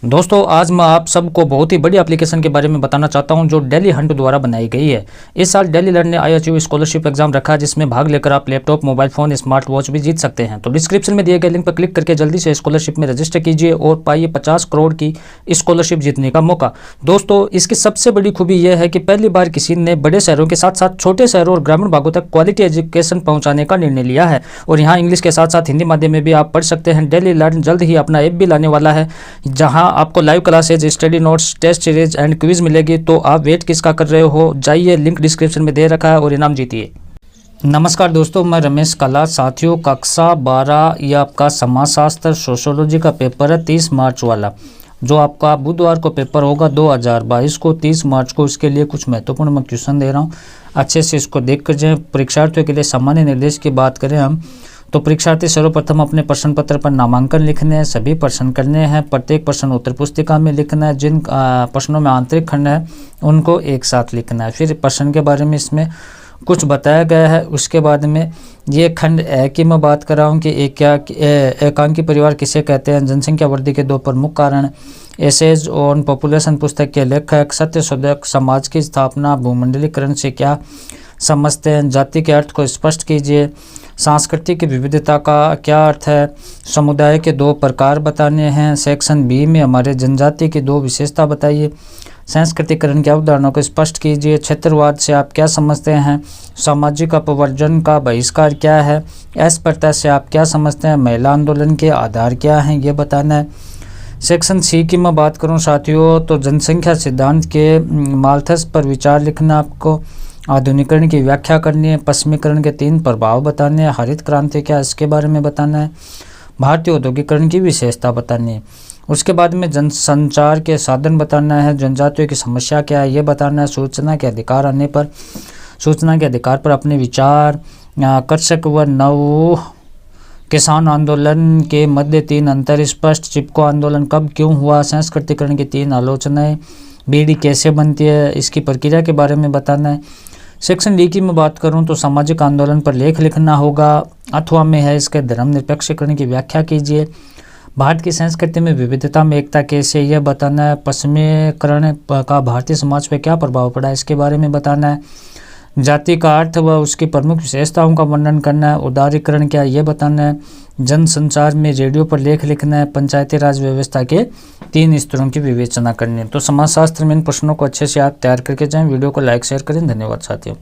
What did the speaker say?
दोस्तों आज मैं आप सबको बहुत ही बड़ी एप्लीकेशन के बारे में बताना चाहता हूं जो डेली हंट द्वारा बनाई गई है। इस साल डेली लर्न ने IHU स्कॉलरशिप एग्जाम रखा है जिसमें भाग लेकर आप laptop, mobile phone, smart watch भी जीत सकते हैं। तो डिस्क्रिप्शन में दिए गए लिंक पर क्लिक करके जल्दी से स्कॉलरशिप में रजिस्टर कीजिए और पाइए 50 करोड़ की स्कॉलरशिप जीतने का मौका। दोस्तों इसकी सबसे बड़ी खूबी यह है कि पहली बार किसी ने बड़े शहरों के साथ साथ छोटे शहरों और ग्रामीण भागों तक क्वालिटी एजुकेशन पहुँचाने का निर्णय लिया है और यहाँ इंग्लिश के साथ साथ हिंदी माध्यम में भी आप पढ़ सकते हैं। डेली लर्न जल्द ही अपना ऐप भी लाने वाला है जहाँ आपको live class study notes, test series and quiz मिलेगी। तो आप वेट किसका कर रहे हो, जाइए लिंक डिस्क्रिप्शन में दे रखा है और इनाम जीतिए। नमस्कार दोस्तों, मैं रमेश कला। साथियों कक्षा 12 ये आपका समाजशास्त्र सोशियोलॉजी का पेपर है 30 मार्च वाला, जो आपका बुधवार को पेपर होगा 2022 को 30 मार्च को। इसके लिए कुछ महत्वपूर्ण मैं क्वेश्चन दे रहा हूँ, अच्छे से इसको देख कर जाए। परीक्षार्थियों के लिए सामान्य निर्देश की बात करें हम तो परीक्षार्थी सर्वप्रथम अपने प्रश्न पत्र पर नामांकन लिखने हैं, सभी प्रश्न करने हैं, प्रत्येक प्रश्न उत्तर पुस्तिका में लिखना है। जिन प्रश्नों में आंतरिक खंड है उनको एक साथ लिखना है। फिर प्रश्न के बारे में इसमें कुछ बताया गया है। उसके बाद में ये खंड ए की मैं बात कर रहा हूँ कि एकांकी परिवार किसे कहते हैं, जनसंख्या वृद्धि के 2 प्रमुख कारण, एसेज ऑन पॉपुलेशन पुस्तक के लेखक, सत्य शोधक, समाज की स्थापना, भूमंडलीकरण से क्या समझते हैं, जाति के अर्थ को स्पष्ट कीजिए, सांस्कृतिक विविधता का क्या अर्थ है, समुदाय के 2 प्रकार बताने हैं। सेक्शन बी में हमारे जनजाति की 2 विशेषता बताइए, सांस्कृतिकरण के उदाहरणों को स्पष्ट कीजिए, क्षेत्रवाद से आप क्या समझते हैं, सामाजिक अपवर्जन का बहिष्कार क्या है, अस्पृश्यता से आप क्या समझते हैं, महिला आंदोलन के आधार क्या हैं, ये बताना है। सेक्शन सी की मैं बात करूं साथियों तो जनसंख्या सिद्धांत के माल्थस पर विचार लिखना, आपको आधुनिकीकरण की व्याख्या करनी है, पश्चिमीकरण के 3 प्रभाव बताने हैं, हरित क्रांति क्या इसके बारे में बताना है, भारतीय औद्योगिकरण की विशेषता बतानी है। उसके बाद में जनसंचार के साधन बताना है, जनजातियों की समस्या क्या है ये बताना है, सूचना के अधिकार आने पर सूचना के अधिकार पर अपने विचार, कृषक व नव किसान आंदोलन के मध्य 3 अंतर स्पष्ट, चिपको आंदोलन कब क्यों हुआ, सांस्कृतिकरण की 3 आलोचनाएं, बीड़ी कैसे बनती है इसकी प्रक्रिया के बारे में बताना है। सेक्शन डी की मैं बात करूं तो सामाजिक आंदोलन पर लेख लिखना होगा। अथवा में है इसके धर्मनिरपेक्षीकरण की व्याख्या कीजिए, भारत की संस्कृति में विविधता में एकता कैसे यह बताना है, पश्चिमीकरण का भारतीय समाज पर क्या प्रभाव पड़ा इसके बारे में बताना है, जाति का अर्थ व उसकी प्रमुख विशेषताओं का वर्णन करना है, उदारीकरण क्या ये बताना है, जनसंचार में रेडियो पर लेख लिखना है, पंचायती राज व्यवस्था के 3 स्तरों की विवेचना करनी है। तो समाजशास्त्र में इन प्रश्नों को अच्छे से आप तैयार करके जाएं। वीडियो को लाइक शेयर करें। धन्यवाद साथियों।